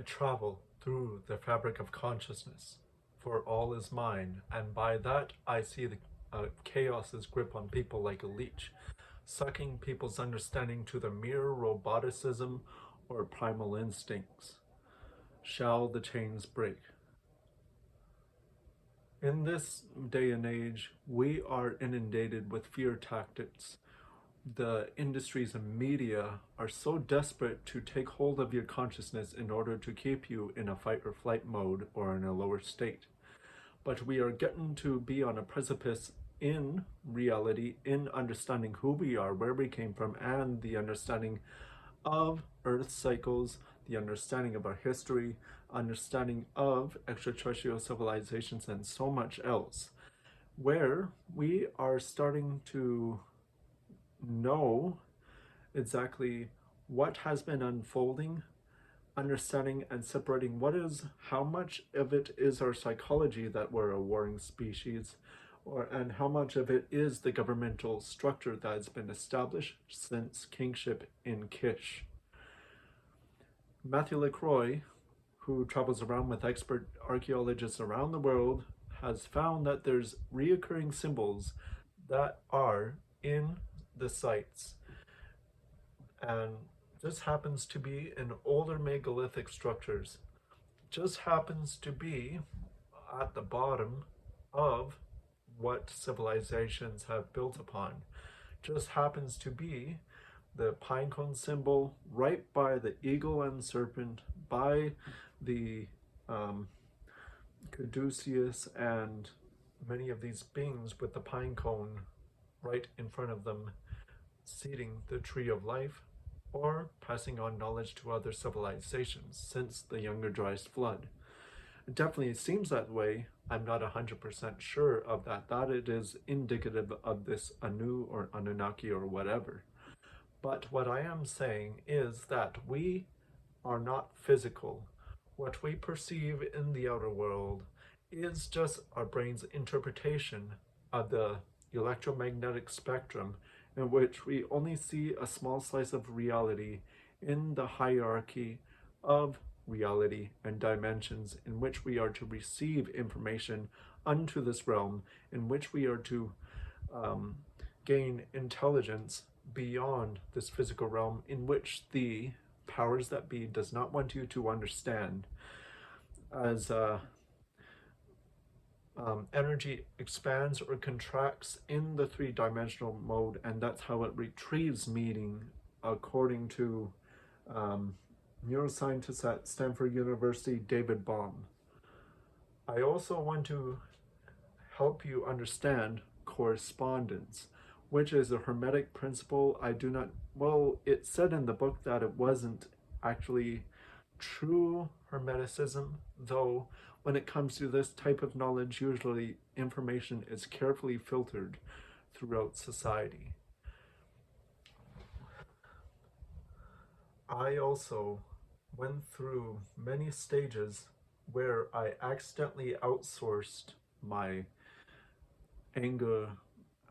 travel through the fabric of consciousness, for all is mine, and by that I see the chaos's grip on people like a leech, sucking people's understanding to the mere roboticism or primal instincts. Shall the chains break? In this day and age, we are inundated with fear tactics. The industries and media are so desperate to take hold of your consciousness in order to keep you in a fight or flight mode or in a lower state. But we are getting to be on a precipice in reality, in understanding who we are, where we came from, and the understanding of Earth cycles, the understanding of our history, understanding of extraterrestrial civilizations, and so much else, where we are starting to know exactly what has been unfolding, understanding and separating how much of it is our psychology that we're a warring species, and how much of it is the governmental structure that has been established since kingship in Kish. Matthew LaCroix, who travels around with expert archaeologists around the world, has found that there's reoccurring symbols that are in the sites, and this happens to be in older megalithic structures, just happens to be at the bottom of what civilizations have built upon, just happens to be the pinecone symbol right by the eagle and serpent, by the caduceus and many of these beings with the pinecone right in front of them, seeding the tree of life or passing on knowledge to other civilizations since the Younger Dryas flood. It definitely seems that way. I'm not 100% sure of that it is indicative of this Anu or Anunnaki or whatever. But what I am saying is that we are not physical. What we perceive in the outer world is just our brain's interpretation of the electromagnetic spectrum, in which we only see a small slice of reality in the hierarchy of reality and dimensions in which we are to receive information unto this realm, in which we are to gain intelligence beyond this physical realm, in which the powers that be does not want you to understand. As energy expands or contracts in the three-dimensional mode, and that's how it retrieves meaning, according to neuroscientist at Stanford University, David Baum. I also want to help you understand correspondence, which is a Hermetic principle. It said in the book that it wasn't actually true Hermeticism, though when it comes to this type of knowledge, usually information is carefully filtered throughout society. I also went through many stages where I accidentally outsourced my anger,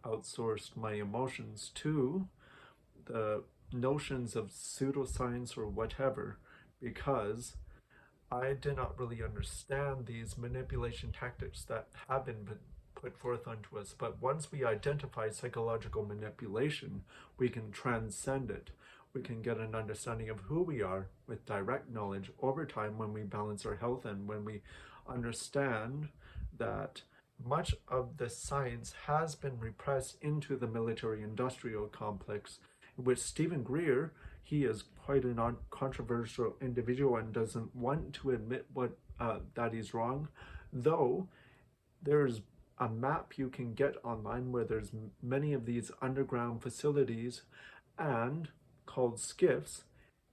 outsourced my emotions to the notions of pseudoscience or whatever, because I did not really understand these manipulation tactics that have been put forth onto us. But once we identify psychological manipulation, we can transcend it. We can get an understanding of who we are with direct knowledge over time, when we balance our health and when we understand that much of the science has been repressed into the military-industrial complex, in which Stephen Greer, he is quite a controversial individual and doesn't want to admit that he's wrong, though there's a map you can get online where there's many of these underground facilities and called SCIFs,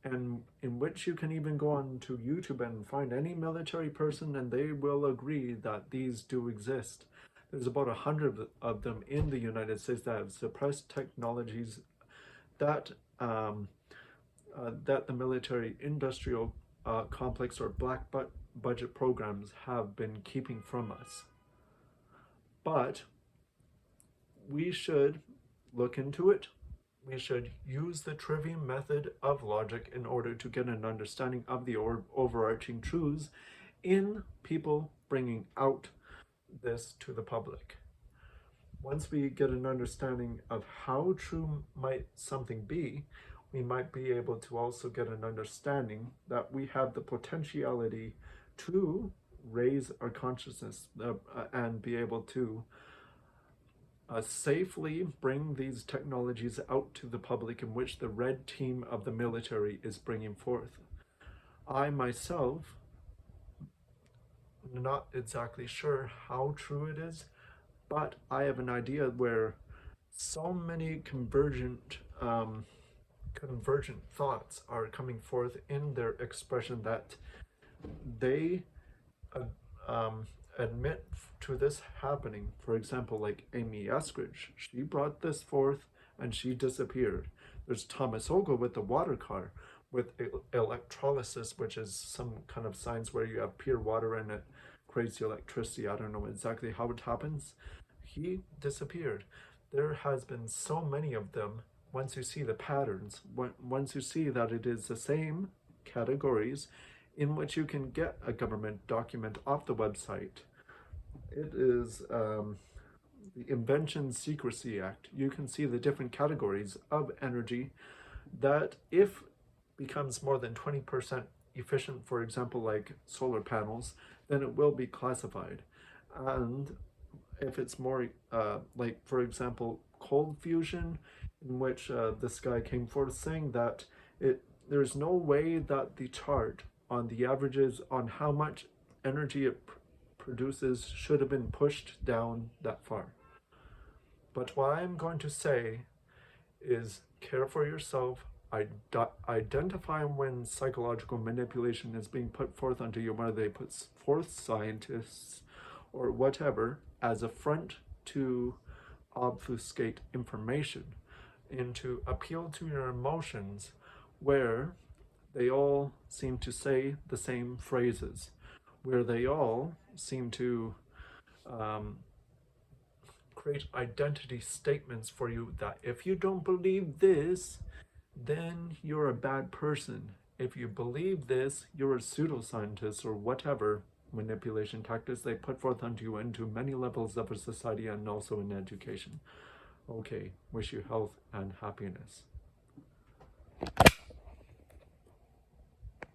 and in which you can even go on to YouTube and find any military person and they will agree that these do exist. There's about 100 of them in the United States that have suppressed technologies that that the military industrial complex or black budget programs have been keeping from us. But we should look into it. we should use the trivium method of logic in order to get an understanding of the overarching truths in people bringing out this to the public. Once we get an understanding of how true might something be, we might be able to also get an understanding that we have the potentiality to raise our consciousness and be able to safely bring these technologies out to the public, in which the red team of the military is bringing forth. I myself, not exactly sure how true it is, but I have an idea where so many convergent thoughts are coming forth in their expression that they admit to this happening. For example, like Amy Eskridge, she brought this forth and she disappeared. There's Thomas Ogle with the water car, with electrolysis, which is some kind of science where you have pure water and it creates electricity. I don't know exactly how it happens. He disappeared. There has been so many of them. Once you see the patterns, once you see that it is the same categories in which you can get a government document off the website. It is the Invention Secrecy Act. You can see the different categories of energy that, if becomes more than 20% efficient, for example, like solar panels, then it will be classified. And if it's more like, for example, cold fusion, in which this guy came forth saying that there's no way that the chart on the averages on how much energy it produces should have been pushed down that far. But what I'm going to say is, care for yourself. Identify when psychological manipulation is being put forth onto you, whether they put forth scientists or whatever as a front to obfuscate information and to appeal to your emotions, where they all seem to say the same phrases, where they all seem to create identity statements for you that if you don't believe this, then you're a bad person. If you believe this, you're a pseudoscientist, or whatever manipulation tactics they put forth onto you into many levels of a society and also in education. Okay, wish you health and happiness.